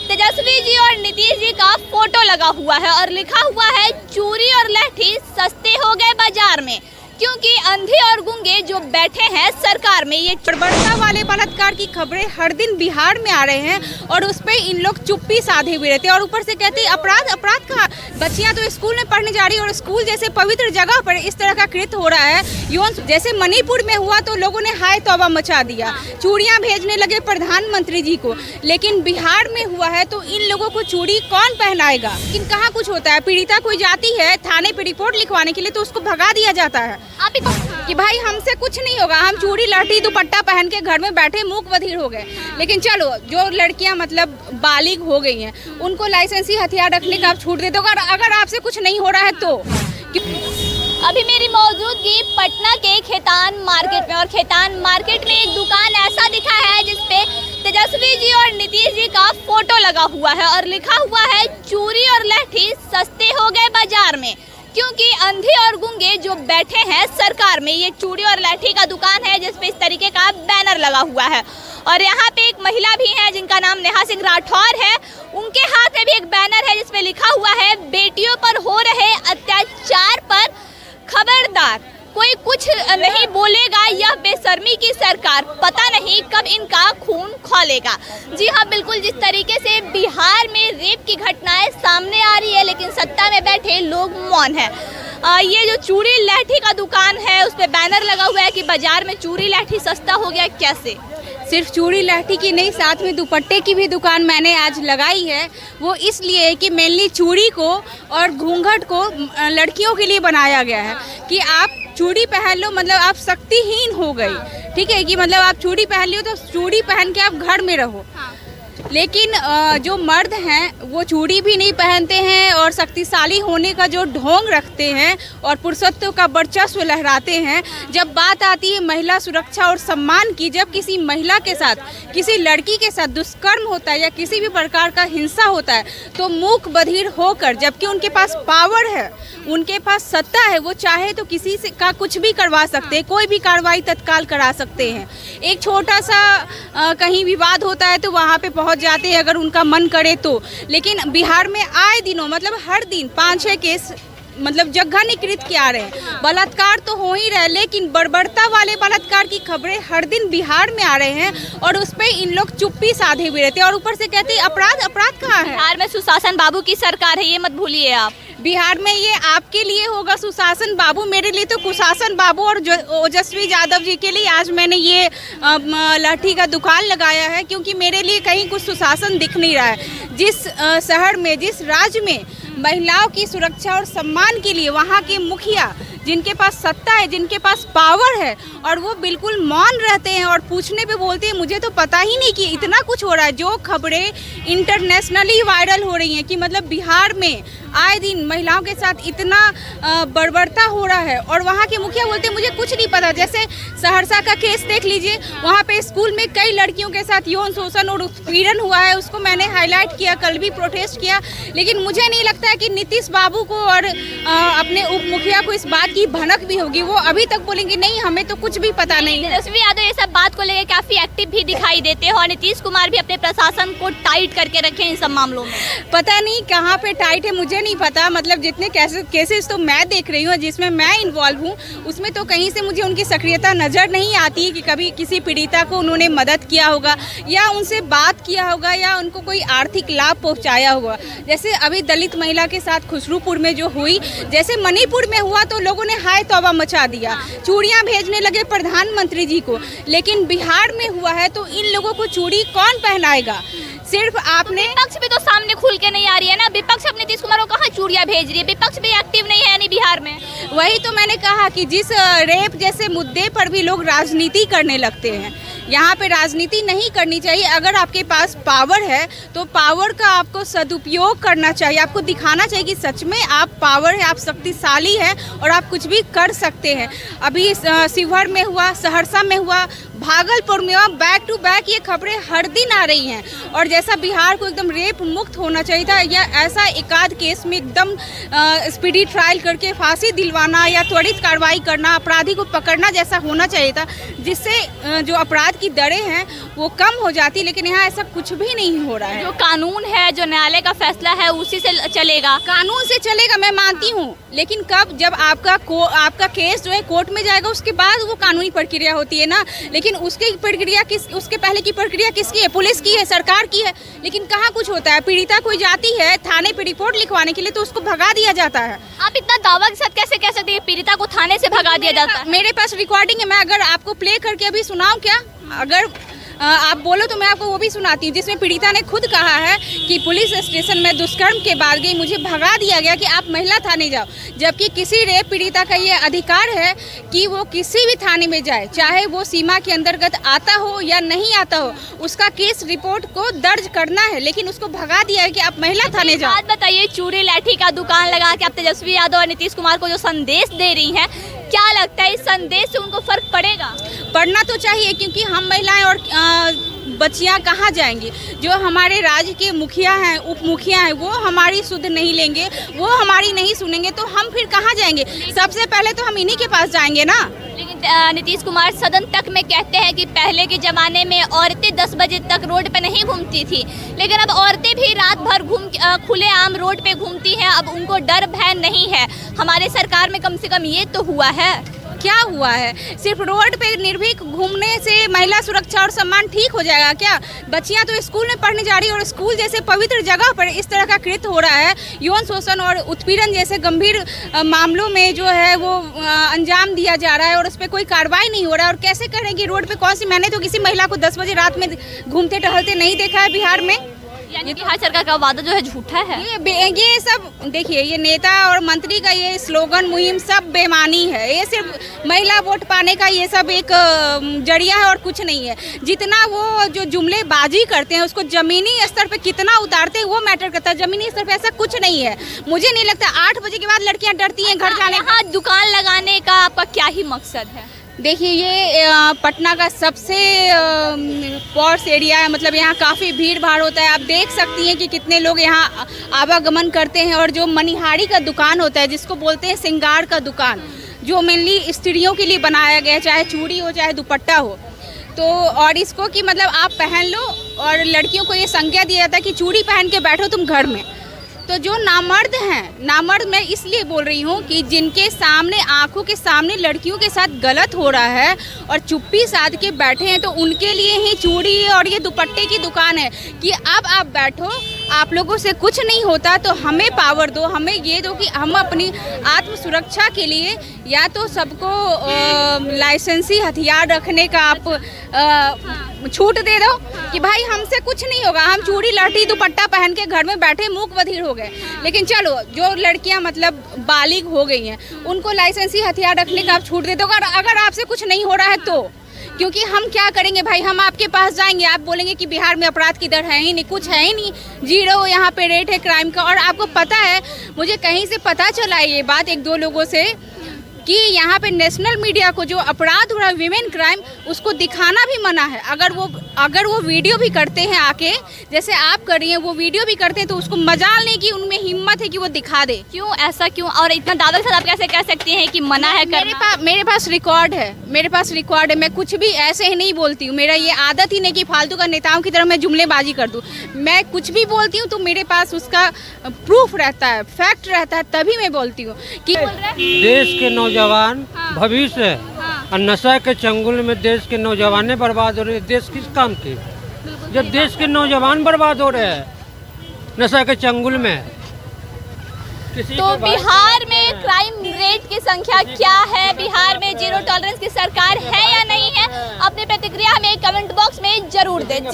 तेजस्वी जी और नीतीश जी का फोटो लगा हुआ है और लिखा हुआ है चूड़ी और लहठी सस्ते हो गए बाजार में, क्योंकि अंधे और गूंगे जो बैठे हैं सरकार में। ये बर्बरता वाले बलात्कार की खबरें हर दिन बिहार में आ रहे हैं और उस पर इन लोग चुप्पी साधे हुए रहते हैं और ऊपर से कहते हैं अपराध का। बच्चियां तो स्कूल में पढ़ने जा रही है और स्कूल जैसे पवित्र जगह पर इस तरह का कृत्य हो रहा है। यौन जैसे मणिपुर में हुआ तो लोगों ने हाय तौबा मचा दिया, चूड़ियां भेजने लगे प्रधानमंत्री जी को, लेकिन बिहार में हुआ है तो इन लोगों को चूड़ी कौन पहनाएगा। लेकिन कहाँ कुछ होता है, पीड़िता कोई जाती है थाने पे रिपोर्ट लिखवाने के लिए तो उसको भगा दिया जाता है कि भाई हमसे कुछ नहीं होगा, हम चूड़ी लहठी दुपट्टा पहन के घर में बैठे मूक बधिर हो गए। लेकिन चलो जो लड़कियां मतलब बालिग हो गई हैं उनको लाइसेंसी हथियार रखने का आप छूट देते हो अगर आपसे कुछ नहीं हो रहा है तो। अभी मेरी मौजूदगी पटना के खेतान मार्केट में, और खेतान मार्केट में एक दुकान ऐसा दिखा है जिसपे तेजस्वी जी और नीतीश जी का फोटो लगा हुआ है और लिखा हुआ है चूड़ी और लहठी सस्ते हो गए बाजार में, क्योंकि अंधे और गूंगे जो बैठे हैं सरकार में। ये चूड़ी और लहठी का दुकान है जिसपे इस तरीके का बैनर लगा हुआ है और यहाँ पे एक महिला भी है जिनका नाम नेहा सिंह राठौर है। उनके हाथ में भी एक बैनर है जिसपे लिखा हुआ है बेटियों पर हो रहे अत्याचार पर खबरदार, कोई कुछ नहीं बोलेगा, यह बेशर्मी की सरकार, पता नहीं कब इनका खून खौलेगा। जी हाँ, बिल्कुल जिस तरीके से बिहार में रेप की घटनाएं सामने आ रही है लेकिन सत्ता में बैठे लोग मौन हैं। ये जो चूड़ी लहठी का दुकान है उस पर बैनर लगा हुआ है कि बाजार में चूड़ी लहठी सस्ता हो गया। कैसे? सिर्फ चूड़ी लहठी की नहीं, साथ में दुपट्टे की भी दुकान मैंने आज लगाई है। वो इसलिए कि मेनली चूड़ी को और घूंघट को लड़कियों के लिए बनाया गया है कि आप चूड़ी पहन लो मतलब आप शक्तिहीन हो गई, ठीक है, कि मतलब आप चूड़ी पहन लियो तो चूड़ी पहन के आप घर में रहो। लेकिन जो मर्द हैं वो चूड़ी भी नहीं पहनते हैं और शक्तिशाली होने का जो ढोंग रखते हैं और पुरुषत्व का वर्चस्व लहराते हैं। जब बात आती है महिला सुरक्षा और सम्मान की, जब किसी महिला के साथ, किसी लड़की के साथ दुष्कर्म होता है या किसी भी प्रकार का हिंसा होता है तो मूक बधिर होकर, जबकि उनके पास पावर है, उनके पास सत्ता है, वो चाहे तो किसी से का कुछ भी करवा सकते हैं, कोई भी कार्रवाई तत्काल करा सकते हैं। एक छोटा सा कहीं विवाद होता है तो वहाँ पे पहुँच जाते हैं अगर उनका मन करे तो। लेकिन बिहार में आए दिनों मतलब हर दिन 5-6 केस मतलब जघन्यकृत किया रहे हैं। बलात्कार तो हो ही रहे लेकिन बर्बरता वाले बलात्कार की खबरें हर दिन बिहार में आ रहे हैं और उस पर इन लोग चुप्पी साधे हुए रहते हैं और ऊपर से कहते हैं अपराध कहाँ है। बिहार में सुशासन बाबू की सरकार है, ये मत भूलिए आप। बिहार में ये आपके लिए होगा सुशासन बाबू, मेरे लिए तो कुशासन बाबू और ओजस्वी यादव जी के लिए आज मैंने ये लाठी का दुकान लगाया है, क्योंकि मेरे लिए कहीं कुछ सुशासन दिख नहीं रहा है। जिस शहर में, जिस राज्य में महिलाओं की सुरक्षा और सम्मान के लिए वहाँ के मुखिया जिनके पास सत्ता है, जिनके पास पावर है, और वो बिल्कुल मौन रहते हैं और पूछने पे बोलते हैं मुझे तो पता ही नहीं कि इतना कुछ हो रहा है। जो खबरें इंटरनेशनली वायरल हो रही हैं कि मतलब बिहार में आए दिन महिलाओं के साथ इतना बर्बरता हो रहा है और वहाँ के मुखिया बोलते हैं मुझे कुछ नहीं पता। जैसे सहरसा का केस देख लीजिए, वहाँ पे स्कूल में कई लड़कियों के साथ यौन शोषण और उत्पीड़न हुआ है, उसको मैंने हाईलाइट किया, कल भी प्रोटेस्ट किया। लेकिन मुझे नहीं लगता है कि नीतीश बाबू को और अपने उप मुखिया को इस बात की भनक भी होगी। वो अभी तक बोलेंगे नहीं हमें तो कुछ भी पता नहीं है। तेजस्वी यादव ये सब बात को लेकर काफी एक्टिव भी दिखाई देते हैं और नीतीश कुमार भी अपने प्रशासन को टाइट करके रखे इन सब मामलों में। पता नहीं कहाँ पे टाइट है, मुझे नहीं पता। मतलब जितने केसेस तो मैं देख रही हूँ, जिसमें मैं इन्वॉल्व हूँ, उसमें तो कहीं से मुझे उनकी सक्रियता नज़र नहीं आती है कि कभी किसी पीड़िता को उन्होंने मदद किया होगा या उनसे बात किया होगा या उनको कोई आर्थिक लाभ पहुँचाया होगा। जैसे अभी दलित महिला के साथ खुसरूपुर में जो हुई, जैसे मणिपुर में हुआ तो लोगों ने हाय तौबा मचा दिया, चूड़ियाँ भेजने लगे प्रधानमंत्री जी को, लेकिन बिहार में हुआ है तो इन लोगों को चूड़ी कौन पहनाएगा। सिर्फ आपने विपक्ष भी तो सामने खुल के नहीं आ रही है ना, विपक्ष अपने नीतीश कुमार को कहाँ चूड़ियाँ भेज रही है, विपक्ष भी एक्टिव नहीं है यानी बिहार में। वही तो मैंने कहा कि जिस रेप जैसे मुद्दे पर भी लोग राजनीति करने लगते हैं, यहाँ पे राजनीति नहीं करनी चाहिए। अगर आपके पास पावर है तो पावर का आपको सदुपयोग करना चाहिए, आपको दिखाना चाहिए कि सच में आप पावर है, आप शक्तिशाली है और आप कुछ भी कर सकते हैं। अभी शिवहर में हुआ, सहरसा में हुआ, भागलपुर में हुआ, बैक टू बैक ये खबरें हर दिन आ रही हैं। और जैसा बिहार को एकदम रेप मुक्त होना चाहिए था या ऐसा एकाध केस में एकदम स्पीडी ट्रायल करके फांसी दिलवाना या त्वरित कार्रवाई करना, अपराधी को पकड़ना जैसा होना चाहिए था, जिससे जो अपराध की दरें हैं वो कम हो जाती, लेकिन यहाँ ऐसा कुछ भी नहीं हो रहा है। जो कानून है, जो न्यायालय का फैसला है, उसी से चलेगा। कानून से चलेगा, मैं मानती हूँ, लेकिन कब, जब आपका केस जो है कोर्ट में जाएगा उसके बाद वो कानूनी प्रक्रिया होती है ना। लेकिन उसके पहले की प्रक्रिया किसकी है? पुलिस की है, सरकार की है। लेकिन कहाँ कुछ होता है? पीड़िता कोई जाती है थाने पे रिपोर्ट लिखवाने के लिए तो उसको भगा दिया जाता है। आप इतना दावा के साथ कैसे कह सकते हैं पीड़िता को थाने से भगा दिया जाता है? मेरे पास रिकॉर्डिंग है, मैं अगर आपको प्ले करके अभी सुनाऊं क्या? अगर आप बोलो तो मैं आपको वो भी सुनाती हूँ, जिसमें पीड़िता ने खुद कहा है कि पुलिस स्टेशन में दुष्कर्म के बाद गई, मुझे भगा दिया गया कि आप महिला थाने जाओ। जबकि किसी रेप पीड़िता का ये अधिकार है कि वो किसी भी थाने में जाए, चाहे वो सीमा के अंतर्गत आता हो या नहीं आता हो, उसका केस रिपोर्ट को दर्ज करना है। लेकिन उसको भगा दिया है कि आप महिला थाने जाओ। बात बताइए, चूड़ी लाठी का दुकान लगा के आप तेजस्वी यादव और नीतीश कुमार को जो संदेश दे रही हैं, क्या लगता है इस संदेश से उनको फर्क पड़ेगा? पढ़ना तो चाहिए, क्योंकि हम महिलाएं और बच्चियां कहाँ जाएंगी? जो हमारे राज्य के मुखिया हैं, उप मुखिया हैं, वो हमारी सुध नहीं लेंगे, वो हमारी नहीं सुनेंगे, तो हम फिर कहाँ जाएंगे? सबसे पहले तो हम इन्हीं के पास जाएंगे ना। लेकिन नीतीश कुमार सदन तक में कहते हैं कि पहले के ज़माने में औरतें 10 बजे तक रोड पे नहीं घूमती थी, लेकिन अब औरतें भी रात भर खुलेआम रोड पे घूमती हैं। अब उनको डर भय नहीं है। हमारे सरकार में कम से कम ये तो हुआ है। क्या हुआ है? सिर्फ रोड पे निर्भीक घूमने से महिला सुरक्षा और सम्मान ठीक हो जाएगा क्या? बच्चियां तो स्कूल में पढ़ने जा रही है और स्कूल जैसे पवित्र जगह पर इस तरह का कृत्य हो रहा है। यौन शोषण और उत्पीड़न जैसे गंभीर मामलों में जो है वो अंजाम दिया जा रहा है और उस पर कोई कार्रवाई नहीं हो रहा है। और कैसे करें कि रोड पे कौन सी, मैंने तो किसी महिला को 10 बजे रात में घूमते टहलते नहीं देखा है बिहार में। यानी बिहार सरकार का वादा जो है झूठा है। ये सब देखिए, ये नेता और मंत्री का ये स्लोगन मुहिम सब बेमानी है। ये सिर्फ महिला वोट पाने का ये सब एक जरिया है और कुछ नहीं है। जितना वो जो जुमलेबाजी करते हैं उसको जमीनी स्तर पे कितना उतारते हैं वो मैटर करता है। जमीनी स्तर पे ऐसा कुछ नहीं है। मुझे नहीं लगता 8 बजे के बाद लड़कियां डरती हैं घर जाने। यहाँ दुकान लगाने का आपका क्या ही मकसद है? देखिए, ये पटना का सबसे पॉश एरिया है, मतलब यहाँ काफ़ी भीड़ भाड़ होता है। आप देख सकती हैं कि कितने लोग यहाँ आवागमन करते हैं। और जो मनिहारी का दुकान होता है, जिसको बोलते हैं श्रृंगार का दुकान, जो मेनली स्त्रियों के लिए बनाया गया है, चाहे चूड़ी हो चाहे दुपट्टा हो, तो और इसको कि मतलब आप पहन लो, और लड़कियों को ये संज्ञा दिया जाता है कि चूड़ी पहन के बैठो तुम घर में। तो जो नामर्द हैं, नामर्द मैं इसलिए बोल रही हूँ कि जिनके सामने, आंखों के सामने लड़कियों के साथ गलत हो रहा है और चुप्पी साध के बैठे हैं, तो उनके लिए ही चूड़ी और ये दुपट्टे की दुकान है कि अब आप बैठो, आप लोगों से कुछ नहीं होता तो हमें पावर दो, हमें ये दो कि हम अपनी आत्म सुरक्षा के लिए या तो सबको लाइसेंसी हथियार रखने का आप छूट दे दो कि भाई हमसे कुछ नहीं होगा, हम चूड़ी लाठी दुपट्टा पहन के घर में बैठे मूक बधिर हो गए। लेकिन चलो, जो लड़कियां मतलब बालिग हो गई हैं, उनको लाइसेंसी हथियार रखने का आप छूट दे दो। अगर आपसे कुछ नहीं हो रहा है तो, क्योंकि हम क्या करेंगे भाई? हम आपके पास जाएंगे, आप बोलेंगे कि बिहार में अपराध की दर है ही नहीं, कुछ है ही नहीं, 0 यहाँ पे रेट है क्राइम का। और आपको पता है, मुझे कहीं से पता चला है ये बात 1-2 लोगों से, कि यहाँ पे नेशनल मीडिया को जो अपराध हो रहा है विमेन क्राइम, उसको दिखाना भी मना है। अगर वो वीडियो भी करते हैं आके, जैसे आप कर रही हैं, वो वीडियो भी करते हैं, तो उसको मजाल नहीं कि उनमें हिम्मत है कि वो दिखा दे। क्यों ऐसा क्यों? और इतना दावे के साथ आप कैसे कह सकती हैं कि मना है करना? मेरे पास रिकॉर्ड है, मैं कुछ भी ऐसे ही नहीं बोलती हूँ। मेरा ये आदत ही नहीं कि फालतू का नेताओं की तरह मैं जुमलेबाजी कर दूँ। मैं कुछ भी बोलती हूँ तो मेरे पास उसका प्रूफ रहता है, फैक्ट रहता है, तभी मैं बोलती हूँ कि देश के नौजवान भविष्य है और नशा के चंगुल में देश के नौजवान बर्बाद हो रहे हैं। देश किस काम के, जब देश के नौजवान बर्बाद हो रहे हैं नशा के चंगुल में। तो बिहार में क्राइम रेट की संख्या क्या है? बिहार में 0 टॉलरेंस की सरकार है या नहीं है? अपनी प्रतिक्रिया हमें कमेंट बॉक्स में जरूर दें।